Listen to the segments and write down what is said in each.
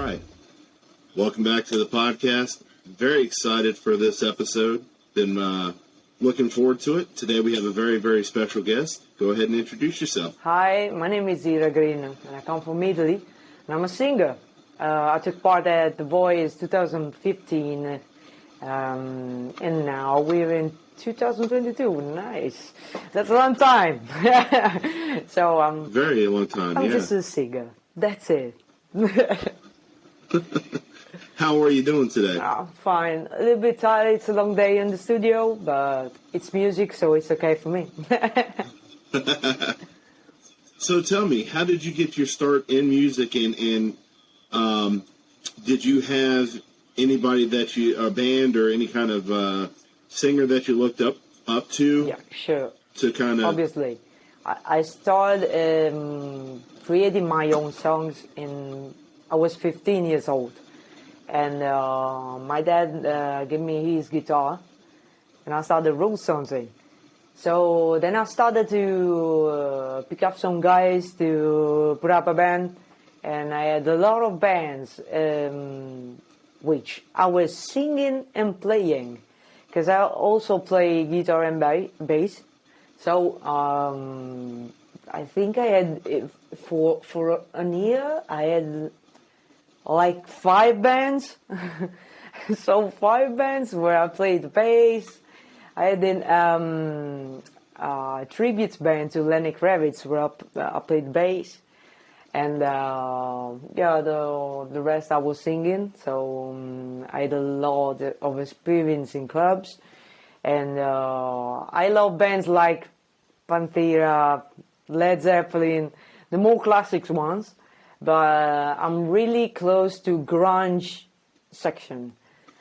right. Welcome back to the podcast. Very excited for this episode. Been looking forward to it. Today we have a very, very special guest. Go ahead and introduce yourself. Hi, my name is Ira Green, and I come from Italy, and I'm a singer. I took part at The Voice 2015, and now we're in 2022. Nice. That's a long time. So Very long time, I'm yeah. just a singer. That's it. How are you doing today? I'm fine. A little bit tired. It's a long day in the studio, but it's music, so it's okay for me. So tell me, how did you get your start in music, and did you have anybody that a band or any kind of singer that you looked up to? Yeah, sure. To kind of... Obviously. I started creating my own songs I was 15 years old. And my dad gave me his guitar, and I started wrote something. So then I started to pick up some guys to put up a band, and I had a lot of bands which I was singing and playing, because I also play guitar and bass. So I think I had for a year I had like 5 bands. So 5 bands where I played bass. I had a tribute band to Lenny Kravitz where I played bass, and the rest I was singing. So I had a lot of experience in clubs, and I love bands like Pantera, Led Zeppelin, the more classic ones. But I'm really close to grunge section.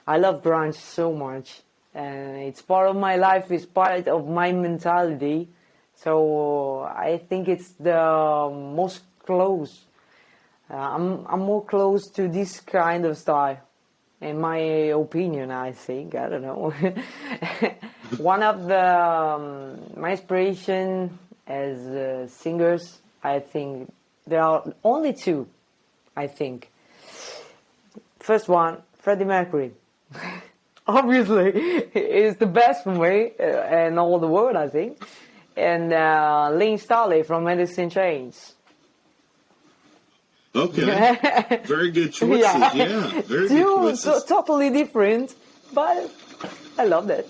I love grunge so much, and it's part of my life, it's part of my mentality. So I think it's the most close. I'm more close to this kind of style, in my opinion. I think, I don't know. One of my inspiration as singers, I think. There are only 2, I think. First one, Freddie Mercury. Obviously, is the best for me and all the world, I think. And Lynn Starley from Alice in Chains. Okay. Very good choices. Yeah, very good choices. 2 totally different, but I love that.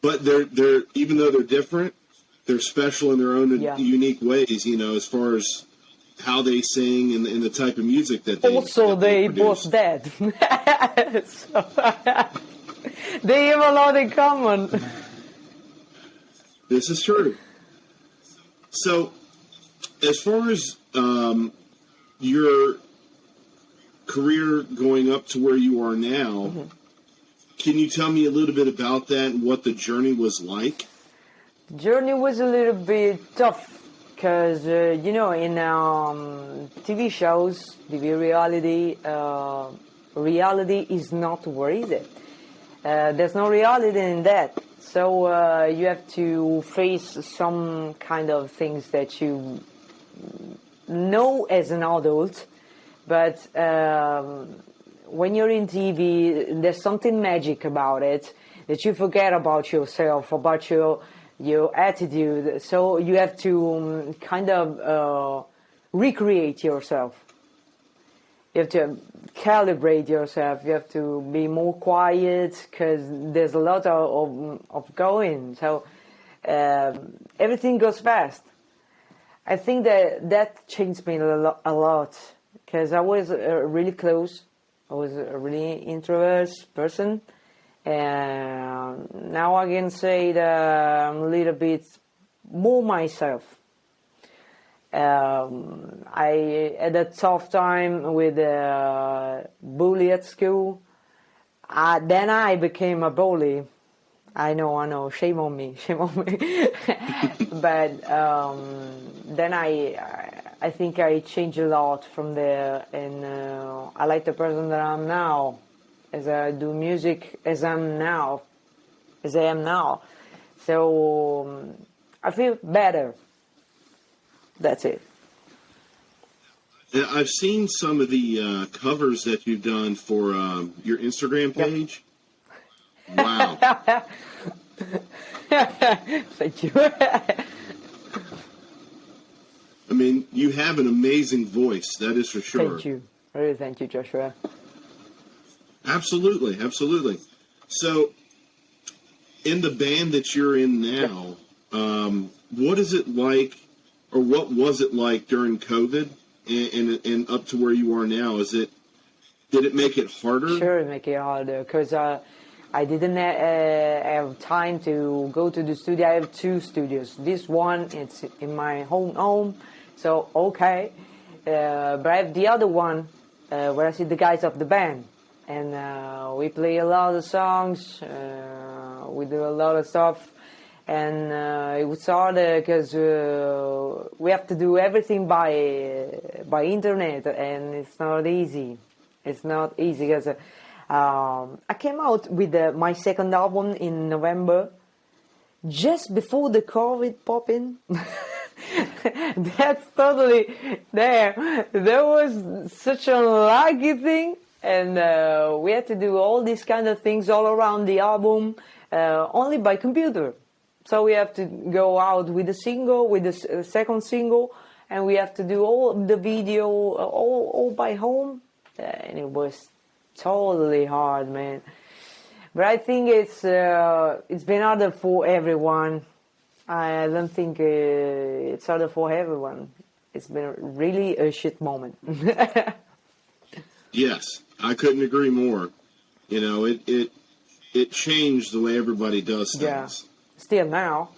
But they're even though they're different, they're special in their own unique ways, as far as how they sing and the type of music that they also they both dead. So, they have a lot in common. This is true. So, as far as your career going up to where you are now, can you tell me a little bit about that and what the journey was like? The journey was a little bit tough. Because, in TV shows, TV reality is not worth it. There's no reality in that. So you have to face some kind of things that you know as an adult. But when you're in TV, there's something magic about it that you forget about yourself, about your attitude. So you have to kind of recreate yourself. You have to calibrate yourself. You have to be more quiet, because there's a lot of going. So everything goes fast. I think that changed me a lot, because I was really close. I was a really introvert person. And now I can say that I'm a little bit more myself. I had a tough time with bully at school. Then I became a bully. I know, shame on me. But then I think I changed a lot from there, and I like the person that I'm now. As I do music as I am now. So I feel better. That's it. And I've seen some of the covers that you've done for your Instagram page. Yep. Wow. Thank you. I mean, you have an amazing voice, that is for sure. Thank you. Really, thank you, Joshua. Absolutely, absolutely. So, in the band that you're in now, what is it like, or what was it like during COVID and up to where you are now? Did it make it harder? Sure, it make it harder, because I didn't have time to go to the studio. I have 2 studios. This one, it's in my home, so okay. But I have the other one where I see the guys of the band, and we play a lot of songs. We do a lot of stuff, and it was harder because we have to do everything by internet, and it's not easy. It's not easy because I came out with my second album in November, just before the COVID pop in. That's totally there. There was such a lucky thing, and we had to do all these kind of things all around the album, only by computer. So we have to go out with the single, with the second single, and we have to do all the video all by home, and it was totally hard, man. But I think it's been harder for everyone. I don't think it's harder for everyone. It's been really a shit moment. Yes, I couldn't agree more. You know, it changed the way everybody does things. Yeah, still now.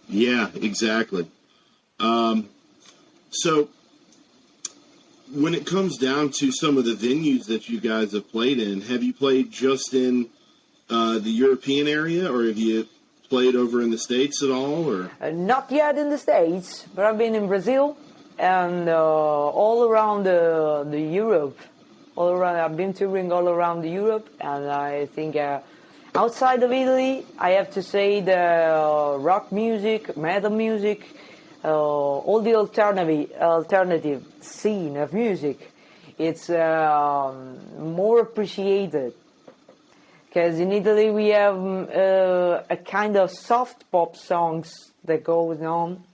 Yeah, exactly. So, when it comes down to some of the venues that you guys have played in, have you played just in the European area, or have you played over in the States at all? Or not yet in the States, but I've been in Brazil and all around the Europe. All around, I've been touring all around Europe, and I think outside of Italy, I have to say the rock music, metal music, all the alternative scene of music, it's more appreciated. Because in Italy we have a kind of soft pop songs that goes on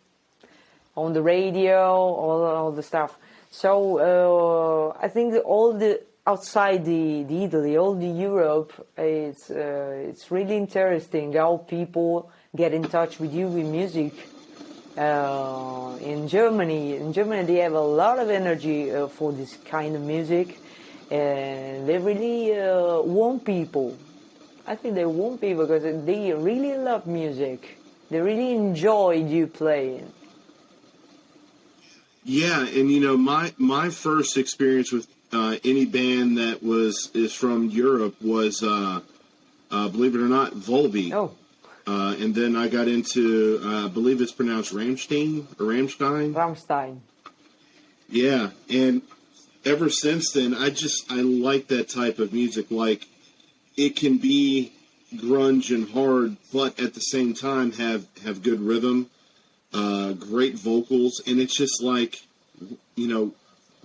the radio, all the stuff. So I think that all the outside the Italy, all the Europe, it's really interesting how people get in touch with you with music. In Germany they have a lot of energy for this kind of music, and they really want people. I think they want people because they really love music. They really enjoy you playing. Yeah, and you know, my first experience with any band that is from Europe was, believe it or not, Volbeat. Oh. And then I got into, I believe it's pronounced Rammstein or Rammstein. Rammstein. Yeah, and ever since then, I like that type of music. Like, it can be grunge and hard, but at the same time have good rhythm, great vocals, and it's just like, you know,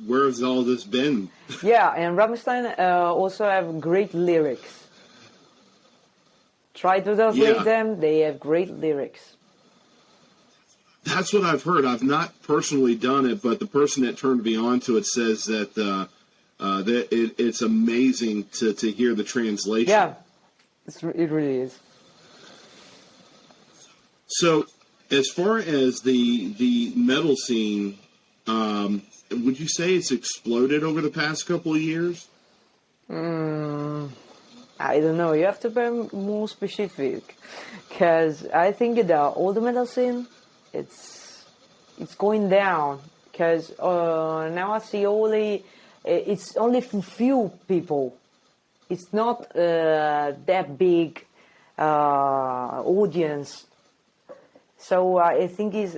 where has all this been? Yeah, and Rammstein also have great lyrics. Try to translate them, they have great lyrics. That's what I've heard. I've not personally done it, but the person that turned me on to it says that it's amazing to hear the translation. Yeah, it really is. So, as far as the metal scene, would you say it's exploded over the past couple of years? I don't know. You have to be more specific, because I think the old metal scene, it's going down. Because now I see it's only for few people. It's not that big audience. So I think it's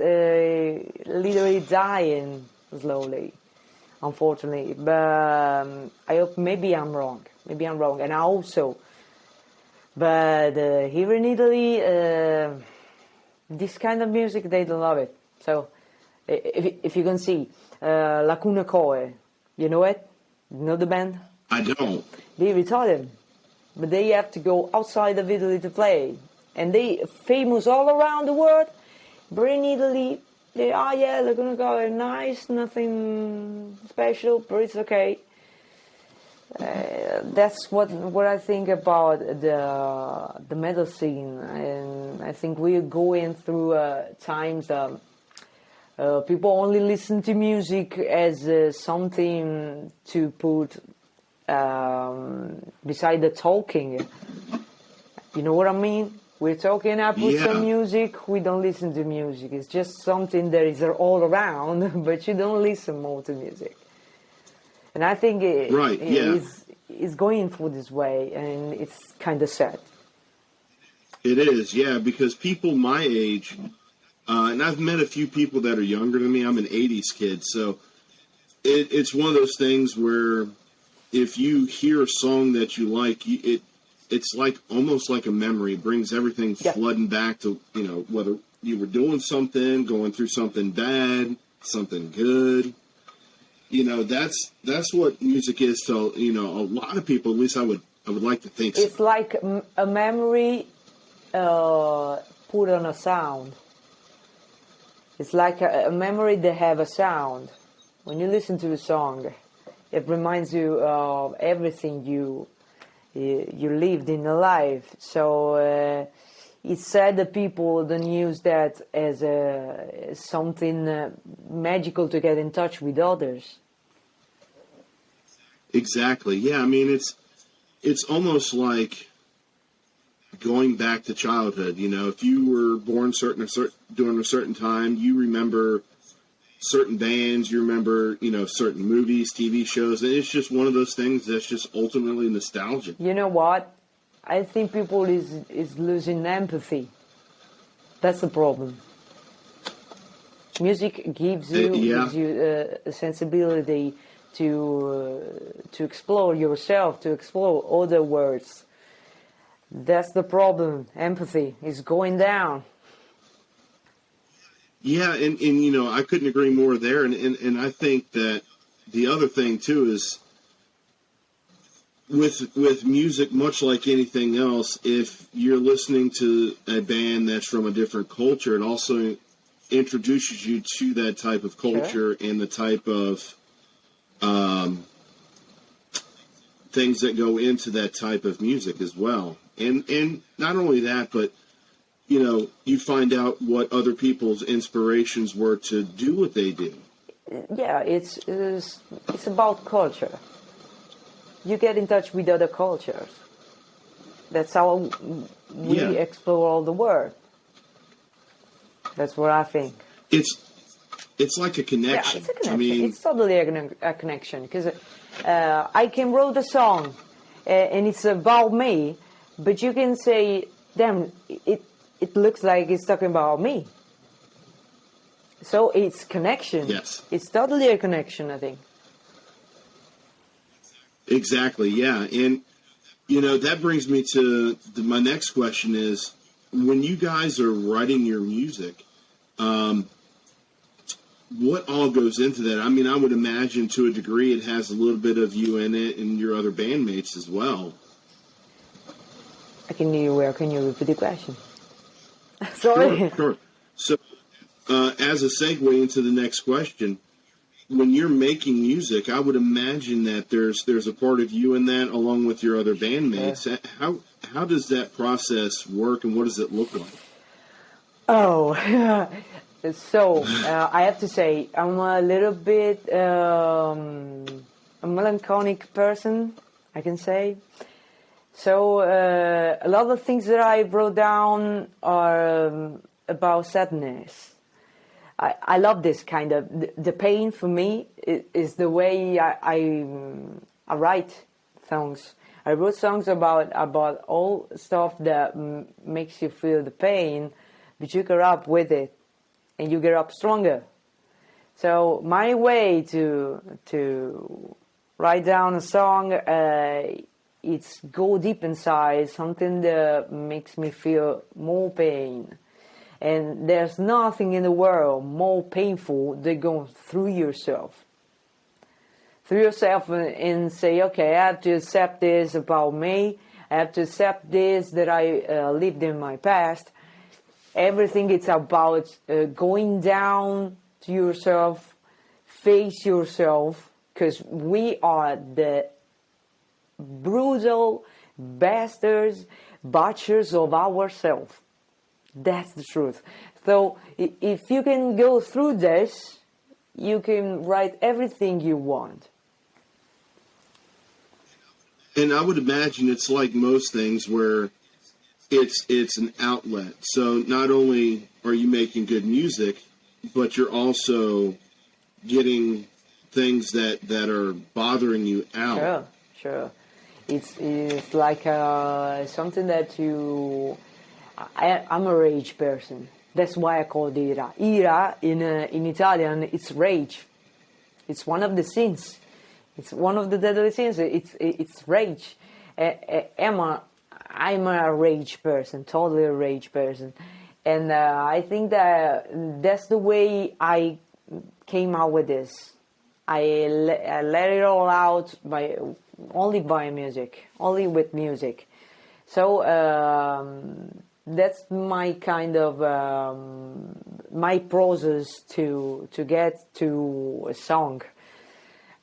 literally dying slowly, unfortunately. But I hope maybe I'm wrong. Maybe I'm wrong. And I also, but here in Italy, this kind of music, they don't love it. So If you can see, Lacuna Coil, you know it? You know the band? I don't. They retarded, but they have to go outside of Italy to play. And they famous all around the world, but in Italy, yeah, Lacuna Coil, nice, nothing special, but it's okay. That's what I think about the metal scene, and I think we're going through times that people only listen to music as something to put beside the talking. You know what I mean? We're talking, I put some music, we don't listen to music. It's just something that is all around, but you don't listen more to music. And I think it's going for this way, and it's kind of sad. It is, yeah, because people my age, and I've met a few people that are younger than me. I'm an 80s kid, so it's one of those things where if you hear a song that you like, it's like almost like a memory. It brings everything flooding back to, whether you were doing something, going through something bad, something good. That's what music is to, a lot of people. At least I would like to think so. It's like a memory put on a sound. It's like a memory that have a sound. When you listen to a song, it reminds you of everything you lived in a life. So it's sad that people don't use that as something magical to get in touch with others. Exactly. Yeah. I mean, it's almost like going back to childhood. If you were born during a certain time, you remember certain bands, you remember, certain movies, TV shows. And it's just one of those things that's just ultimately nostalgic. You know what? I think people is losing empathy. That's the problem. Music gives you a sensibility to explore yourself, to explore other words. That's the problem. Empathy is going down. Yeah, and I couldn't agree more there. And I think that the other thing too is with music, much like anything else, if you're listening to a band that's from a different culture, it also introduces you to that type of culture and the type of things that go into that type of music as well. And not only that, but you find out what other people's inspirations were to do what they do. Yeah, it's about culture. You get in touch with other cultures. That's how we explore all the world. That's what I think. It's like a connection. Yeah, it's a connection. I mean, it's totally a connection because I can write a song and it's about me, but you can say, damn, it looks like it's talking about me. So it's connection. Yes. It's totally a connection, I think. Exactly, yeah. And, that brings me to my next question is, when you guys are writing your music, what all goes into that? I mean, I would imagine to a degree it has a little bit of you in it and your other bandmates as well. Can you repeat the question? Sorry. Sure. So, as a segue into the next question, when you're making music, I would imagine that there's a part of you in that along with your other bandmates. Yeah. How does that process work, and what does it look like? Oh, so I have to say I'm a little bit a melancholic person, I can say. So a lot of things that I wrote down are about sadness. I love this kind of the pain for me is the way I write songs. I wrote songs about all stuff that makes you feel the pain, but you get up with it and you get up stronger. So my way to write down a song, it's go deep inside, something that makes me feel more pain. And there's nothing in the world more painful than going through yourself. Through yourself and say, okay, I have to accept this about me. I have to accept this that I lived in my past. Everything it's about going down to yourself, face yourself, because we are the brutal bastards, butchers of ourselves. That's the truth. So if you can go through this, you can write everything you want. And I would imagine it's like most things where it's an outlet. So not only are you making good music, but you're also getting things that are bothering you out. Sure. It's like something that you... I'm a rage person. That's why I call it Ira. Ira, in Italian, it's rage. It's one of the sins. It's one of the deadly sins. It's rage. I'm a rage person, totally a rage person. And I think that's the way I came out with this. I let it all out only by music, only with music. So that's my kind of my process to get to a song.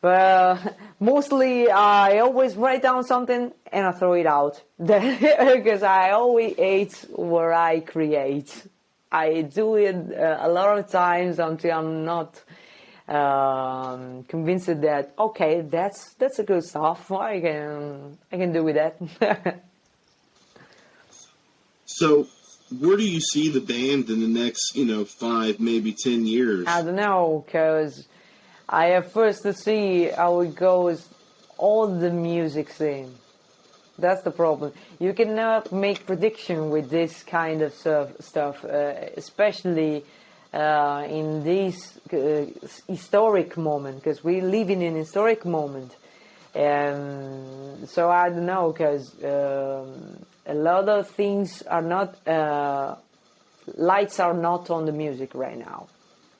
But mostly I always write down something and I throw it out because I always hate what I create. I do it a lot of times until I'm not convinced that okay, that's a good stuff. I can do with that. So, where do you see the band in the next, 5, maybe 10 years? I don't know, because I have first to see how it goes, all the music scene. That's the problem. You cannot make prediction with this kind of stuff, especially in this historic moment, because we live in an historic moment. So I don't know, because a lot of things are not, lights are not on the music right now.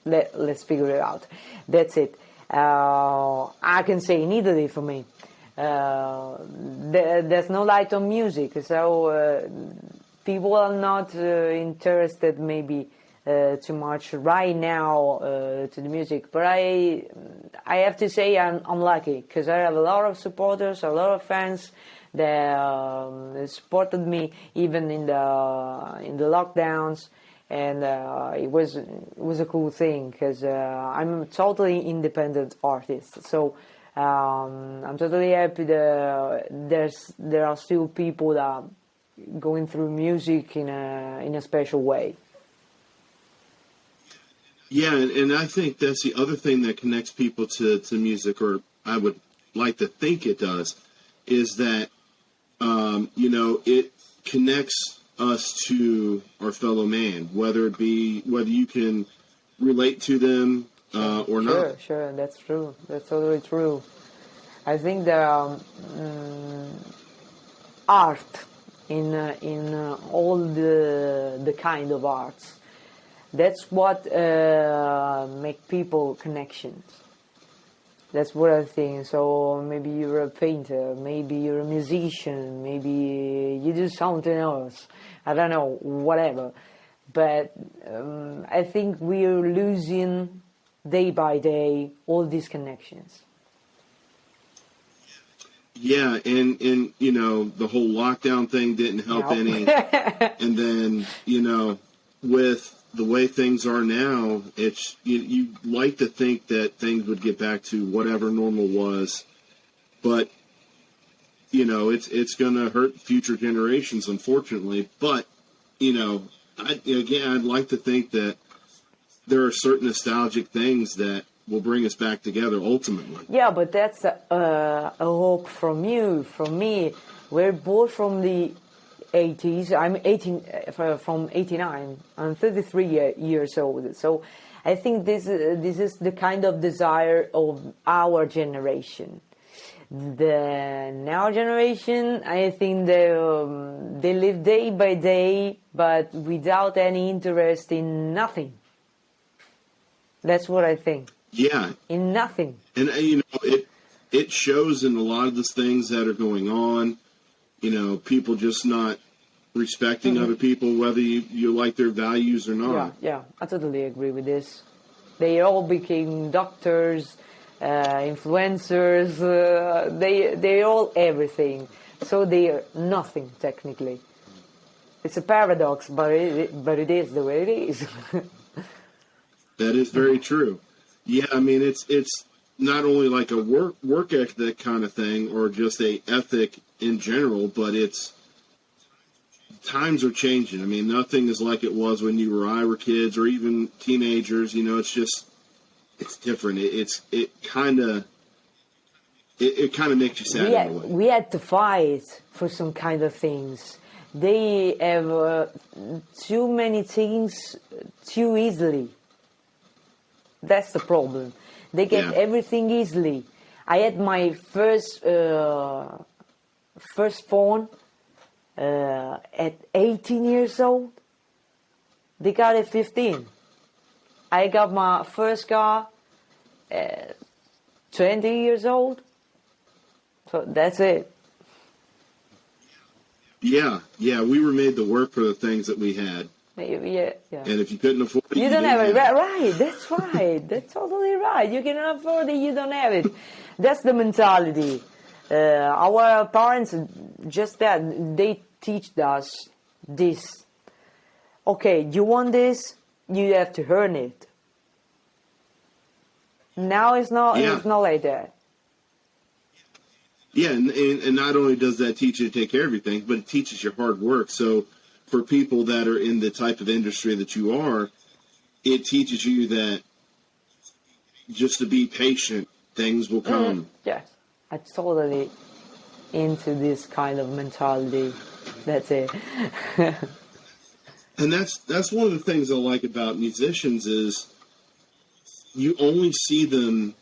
Let's figure it out. That's it. I can say in Italy for me, there's no light on music, so people are not interested maybe too much right now to the music. But I have to say I'm lucky because I have a lot of supporters, a lot of fans that supported me even in the lockdowns. And it was a cool thing because I'm a totally independent artist. So I'm totally happy that there are still people that are going through music in a special way. Yeah, and I think that's the other thing that connects people to music, or I would like to think it does, is that it connects us to our fellow man, whether you can relate to them or not. Sure, that's true. That's totally true. I think the art in all the kind of arts, that's what make people connections. That's what I think. So maybe you're a painter, maybe you're a musician, maybe you do something else. I don't know, whatever. But I think we're losing day by day all these connections. Yeah, and the whole lockdown thing didn't help any. And then, with the way things are now, it's you like to think that things would get back to whatever normal was, but it's going to hurt future generations, unfortunately. But I'd like to think that there are certain nostalgic things that will bring us back together ultimately. Yeah, but that's a hope from you, from me. We're both from the 80s. I'm 18 from 89. I'm 33 years old. So I think this is the kind of desire of our generation. The now generation, I think they live day by day, but without any interest in nothing. That's what I think. Yeah. In nothing. And, it shows in a lot of the things that are going on, people just not respecting other people, whether you like their values or not. Yeah, I totally agree with this. They all became doctors, influencers, they all everything. So they are nothing, technically. It's a paradox, but it is the way it is. That is very true. Yeah, I mean, it's not only like a work ethic kind of thing or just a ethic in general, but times are changing. I mean, nothing is like it was when you or I were kids or even teenagers. It's different. It kind of makes you sad in a way. We had to fight for some kind of things. They have too many things too easily. That's the problem. They get everything easily. I had my first phone at 18 years old. They got it 15. I got my first car at 20 years old. So that's it. Yeah, we were made to work for the things that we had. Yeah. And if you couldn't afford it, you don't have it. Right, that's right. That's totally right. You cannot afford it, you don't have it. That's the mentality. Our parents, just that, they teach us this. Okay, you want this, you have to earn it. Now it's not like that. Yeah, and not only does that teach you to take care of everything, but it teaches you hard work. So for people that are in the type of industry that you are, it teaches you that just to be patient, things will come. Yes, I'm totally into this kind of mentality. That's it. And that's one of the things I like about musicians is you only see them,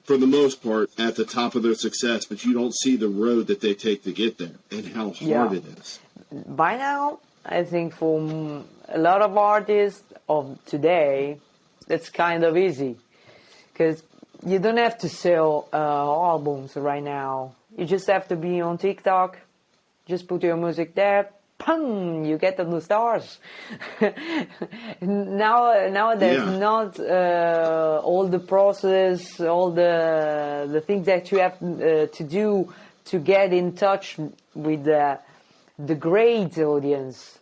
for the most part, at the top of their success, but you don't see the road that they take to get there and how hard it is. By now, I think for a lot of artists of today, it's kind of easy. Because you don't have to sell albums right now. You just have to be on TikTok. Just put your music there. Pum! You get the stars. now there's not all the process, all the things that you have to do to get in touch with the great audience.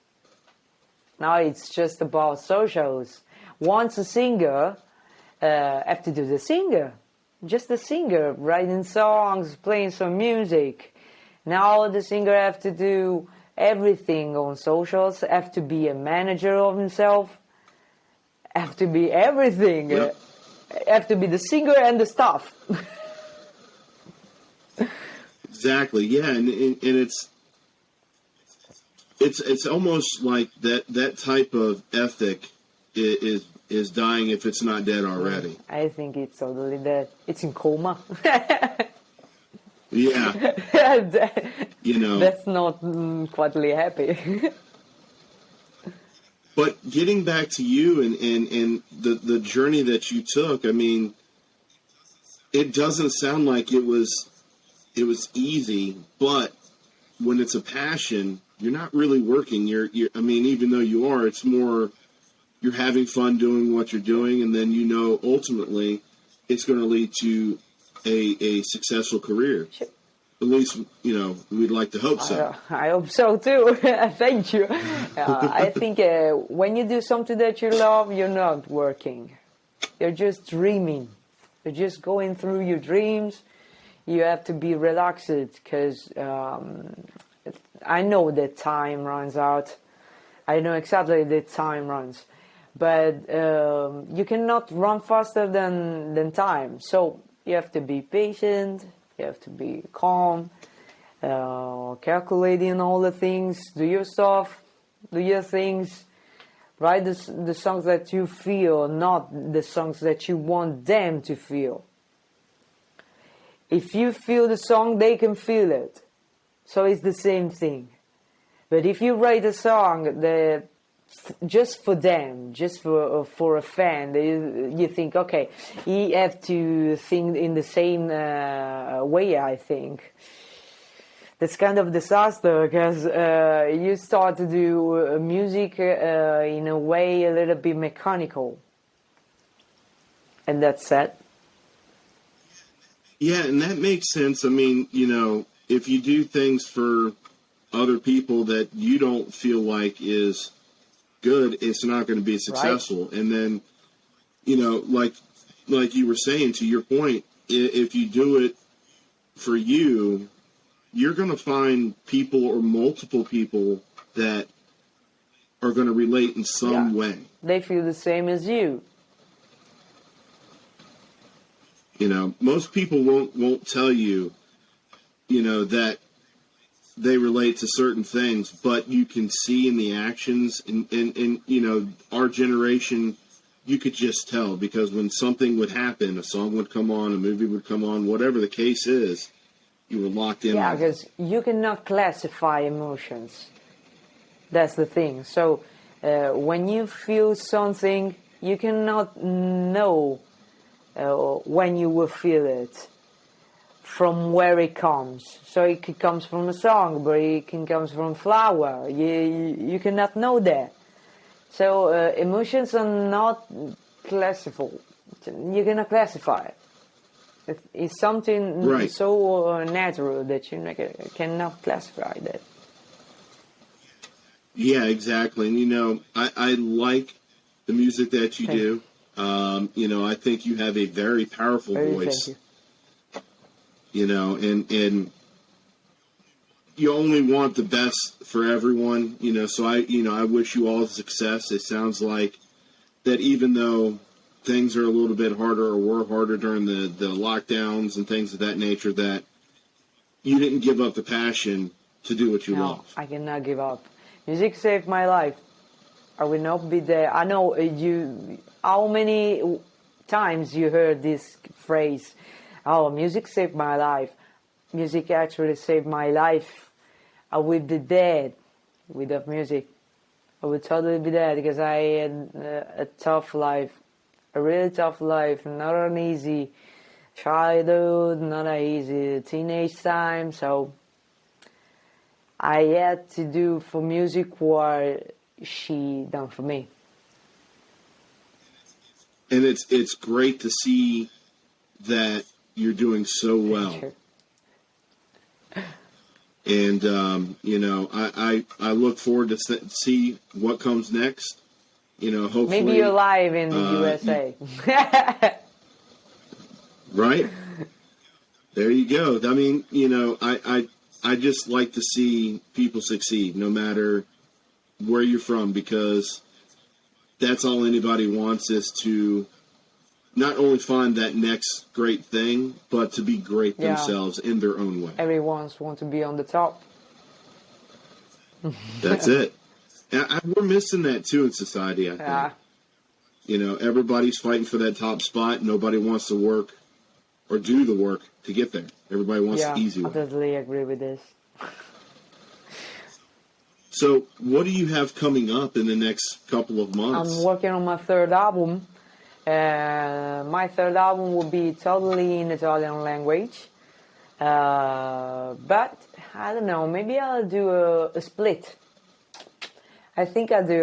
Now it's just about socials. Once a singer, have to do the singer. Just the singer, writing songs, playing some music. Now the singer have to do everything on socials, have to be a manager of himself, have to be everything, have to be the singer and the staff. Exactly, yeah, and it's almost like that type of ethic is dying if it's not dead already. I think it's totally dead. It's in coma. Yeah. That's not quietly happy. But getting back to you and the journey that you took, I mean, it doesn't sound like it was easy, but when it's a passion, you're not really working. I mean, even though you are, it's more you're having fun doing what you're doing, and then ultimately it's going to lead to a successful career. Sure. At least, we'd like to hope so. I hope so too. Thank you. I think when you do something that you love, you're not working. You're just dreaming. You're just going through your dreams. You have to be relaxed because I know that time runs out. I know exactly that time runs. But you cannot run faster than time. So you have to be patient. You have to be calm, calculating all the things, do your stuff, do your things, write the songs that you feel, not the songs that you want them to feel. if you feel the song, they can feel it. So it's the same thing. But if you write a song that just for them, just for a fan, you think, okay, you have to think in the same way, I think. That's kind of disaster, because you start to do music in a way a little bit mechanical. And that's sad. Yeah, and that makes sense. I mean, you know, if you do things for other people that you don't feel like is good, it's not going to be successful. Right. And then, you know, like you were saying, to your point, if you do it for you, you're going to find people or multiple people that are going to relate in some way. They feel the same as you. You know, most people won't tell you, you know, that they relate to certain things, but you can see in the actions, and you know, our generation, you could just tell, because when something would happen, a song would come on, a movie would come on, whatever the case is, you were locked in. Yeah, because you cannot classify emotions. That's the thing. So when you feel something, you cannot know when you will feel it, from where it comes. So it comes from a song, but it can come from flower. You cannot know that. So emotions are not classifiable. You cannot classify it. It's something so natural that you cannot classify that. Yeah, exactly. And you know, I like the music that you do. You know, I think you have a very powerful voice. You know, and you only want the best for everyone, you know, so I wish you all success. It sounds like that even though things are a little bit harder, or were harder during the lockdowns and things of that nature, that you didn't give up the passion to do what you love. No, I cannot give up. Music saved my life. I will not be there. I know how many times you heard this phrase, oh, music saved my life. Music actually saved my life. I would be dead without music. I would totally be dead, because I had a tough life, a really tough life, not an easy childhood, not an easy teenage time. So I had to do for music what she done for me. And it's great to see that you're doing so well. And, you know, I look forward to see what comes next. You know, hopefully. Maybe you're live in the USA. Right? There you go. I mean, you know, I just like to see people succeed, no matter where you're from, because that's all anybody wants, is to not only find that next great thing, but to be great themselves in their own way. Everyone wants to be on the top. That's it. We're missing that too in society, I think. You know, everybody's fighting for that top spot. Nobody wants to work or do the work to get there. Everybody wants the easy way. I totally agree with this. So, what do you have coming up in the next couple of months? I'm working on my third album. My third album will be totally in Italian language. But, I don't know, maybe I'll do a split. I think I'll do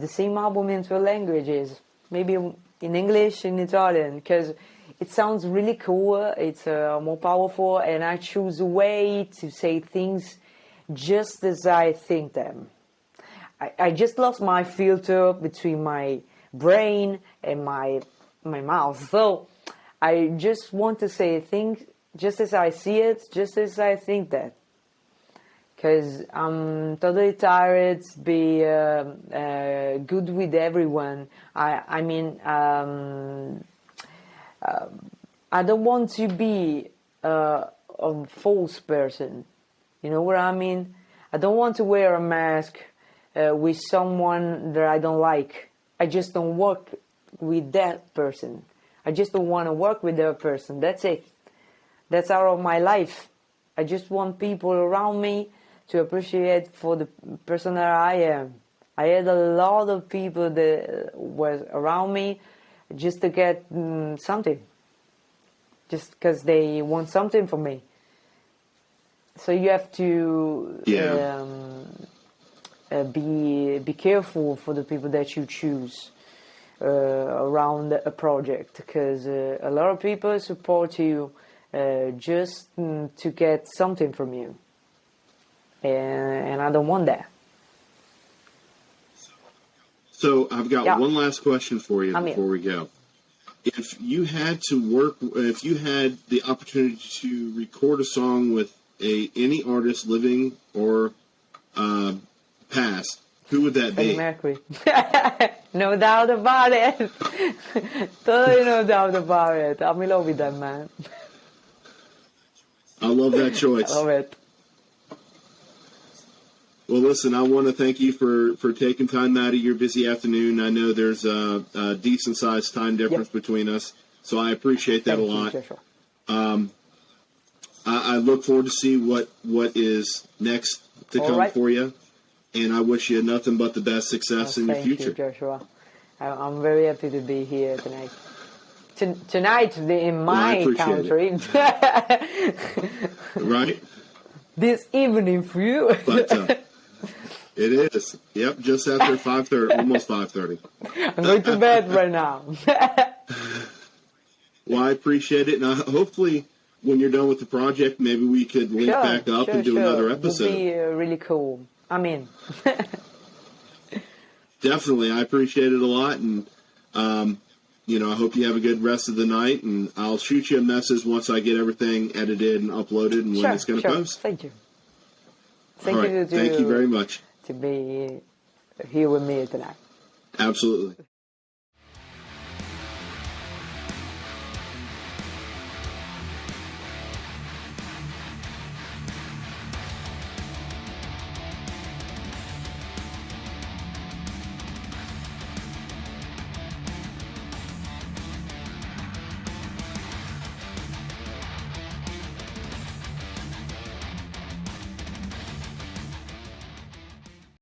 the same album in two languages. Maybe in English, in Italian, because it sounds really cool, it's more powerful, and I choose a way to say things just as I think them. I just lost my filter between my brain and my mouth. So I just want to say things just as I see it, just as I think that. Because I'm totally tired to be good with everyone. I mean, I don't want to be a false person. You know what I mean? I don't want to wear a mask with someone that I don't like. I just don't work with that person. I just don't want to work with that person. That's it. That's out of my life. I just want people around me to appreciate for the person that I am. I had a lot of people that was around me just to get something, just because they want something from me. So you have to be careful for the people that you choose around a project, because a lot of people support you just to get something from you, and I don't want that. So I've got one last question for you before we go. If you had the opportunity to record a song with any artist, living or past, who would that be? Freddie Mercury. No doubt about it. Totally no doubt about it. I'm in love with that man. I love that choice. I love it. Well, listen, I want to thank you for taking time out of your busy afternoon. I know there's a decent-sized time difference between us, so I appreciate that a lot. I look forward to see what is next to come for you, and I wish you nothing but the best success in your future. Thank you, Joshua. I'm very happy to be here tonight. Tonight in my country. Right? This evening for you. But, it is. Yep, just after 5:30, almost 5:30. I'm going to bed right now. Well, I appreciate it, and hopefully when you're done with the project, maybe we could link back up and do another episode. It would be really cool. I'm in. Definitely. I appreciate it a lot, and I hope you have a good rest of the night, and I'll shoot you a message once I get everything edited and uploaded and when it's going to post. Thank you. Thank you very much. To be here with me tonight. Absolutely.